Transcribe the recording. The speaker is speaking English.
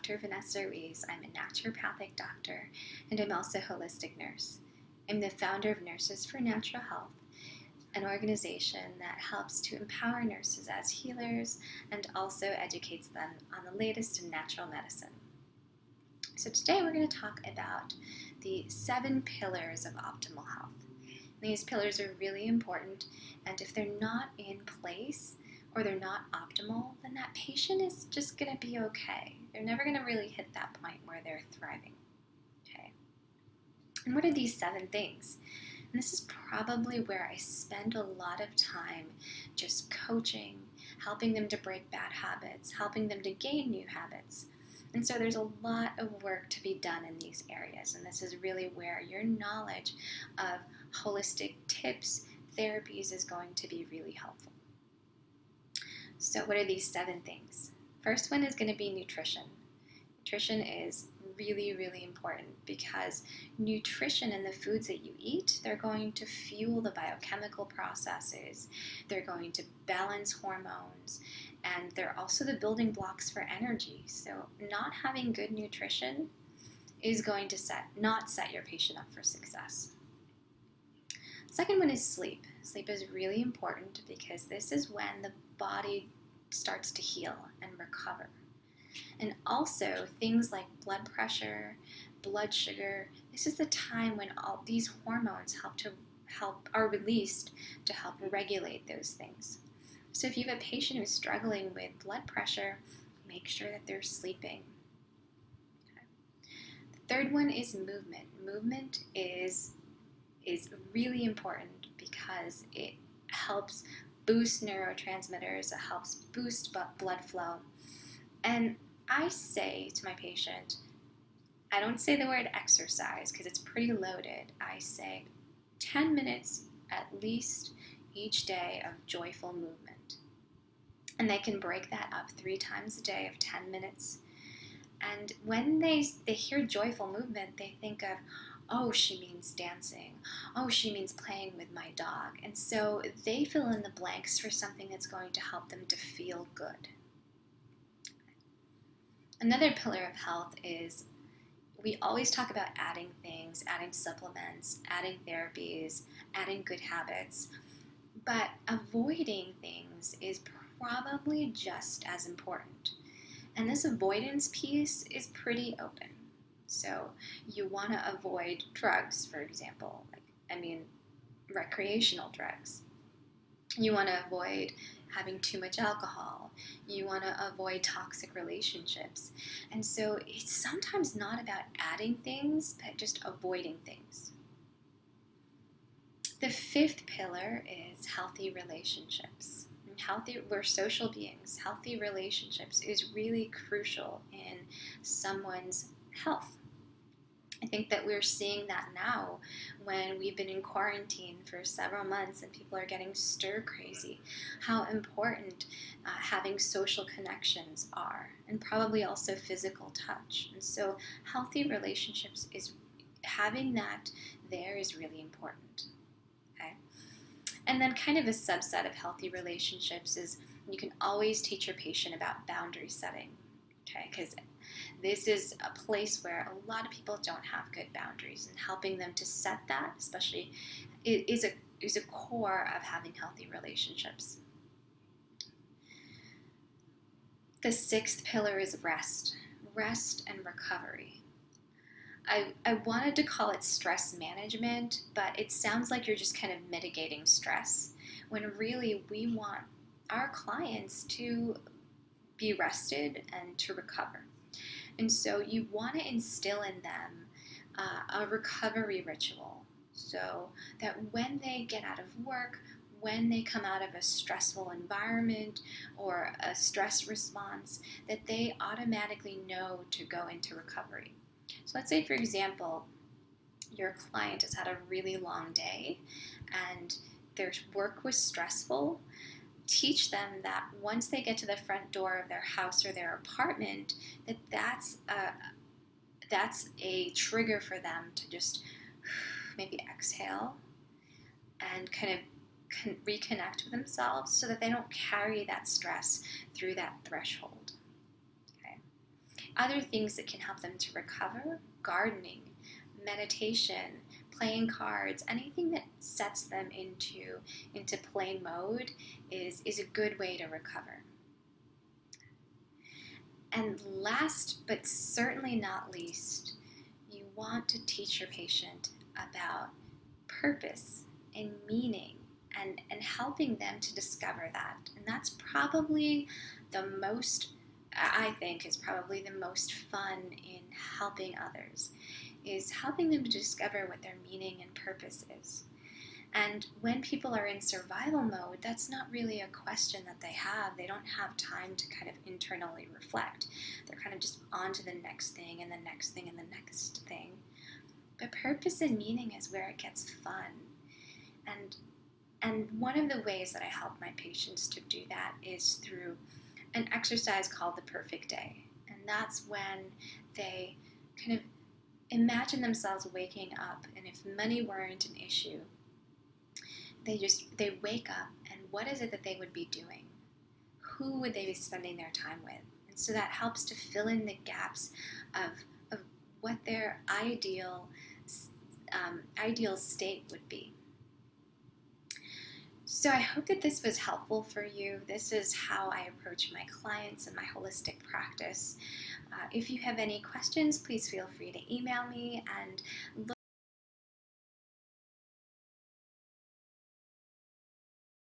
Dr. Vanessa Ruiz. I'm a naturopathic doctor, and I'm also a holistic nurse. I'm the founder of Nurses for Natural Health, an organization that helps to empower nurses as healers and also educates them on the latest in natural medicine. So today we're going to talk about the 7 pillars of optimal health. These pillars are really important, and if they're not in place or they're not optimal, then that patient is just going to be okay. They're never going to really hit that point where they're thriving. Okay. And what are these 7 things? And this is probably where I spend a lot of time just coaching, helping them to break bad habits, helping them to gain new habits. And so there's a lot of work to be done in these areas, and this is really where your knowledge of holistic tips, therapies is going to be really helpful. So what are these 7 things? First one is going to be nutrition. Nutrition is really, really important because nutrition and the foods that you eat, they're going to fuel the biochemical processes, they're going to balance hormones, and they're also the building blocks for energy. So not having good nutrition is going to not set your patient up for success. Second one is sleep. Sleep is really important because this is when the body starts to heal and recover. And also things like blood pressure, blood sugar, this is the time when all these hormones are released to help regulate those things. So if you have a patient who's struggling with blood pressure, make sure that they're sleeping. Okay. The third one is movement. Movement is really important because it helps boost neurotransmitters, it helps boost blood flow. And I say to my patient, I don't say the word exercise because it's pretty loaded. I say 10 minutes at least each day of joyful movement. And they can break that up 3 times a day of 10 minutes. And when they hear joyful movement, they think of, oh, she means dancing. Oh, she means playing with my dog. And so they fill in the blanks for something that's going to help them to feel good. Another pillar of health is we always talk about adding things, adding supplements, adding therapies, adding good habits, but avoiding things is probably just as important. And this avoidance piece is pretty open. So you want to avoid drugs, for example, recreational drugs. You want to avoid having too much alcohol. You want to avoid toxic relationships. And so it's sometimes not about adding things, but just avoiding things. The 5th pillar is healthy relationships. We're social beings. Healthy relationships is really crucial in someone's health. I think that we're seeing that now when we've been in quarantine for several months and people are getting stir crazy, how important having social connections are, and probably also physical touch. And so healthy relationships having that there is really important. Okay? And then kind of a subset of healthy relationships is you can always teach your patient about boundary setting. Okay, because this is a place where a lot of people don't have good boundaries, and helping them to set that, especially, is a core of having healthy relationships. The 6th pillar is rest and recovery. I wanted to call it stress management, but it sounds like you're just kind of mitigating stress, when really we want our clients to be rested and to recover. And so you want to instill in them a recovery ritual so that when they get out of work, when they come out of a stressful environment or a stress response, that they automatically know to go into recovery. So let's say, for example, your client has had a really long day and their work was stressful. Teach them that once they get to the front door of their house or their apartment, that's a trigger for them to just maybe exhale and kind of reconnect with themselves so that they don't carry that stress through that threshold. Okay. Other things that can help them to recover: gardening, meditation, playing cards, anything that sets them into play mode is a good way to recover. And last but certainly not least, you want to teach your patient about purpose and meaning, and helping them to discover that. And that's probably the most, I think, is probably the most fun in helping others, is helping them to discover what their meaning and purpose is. And when people are in survival mode, that's not really a question that they have. They don't have time to kind of internally reflect. They're kind of just on to the next thing and the next thing and the next thing. But purpose and meaning is where it gets fun. And one of the ways that I help my patients to do that is through an exercise called the perfect day. And that's when they kind of imagine themselves waking up, and if money weren't an issue, they wake up, and what is it that they would be doing? Who would they be spending their time with? And so that helps to fill in the gaps of what their ideal state would be. So I hope that this was helpful for you. This is how I approach my clients and my holistic practice. If you have any questions, please feel free to email me, and look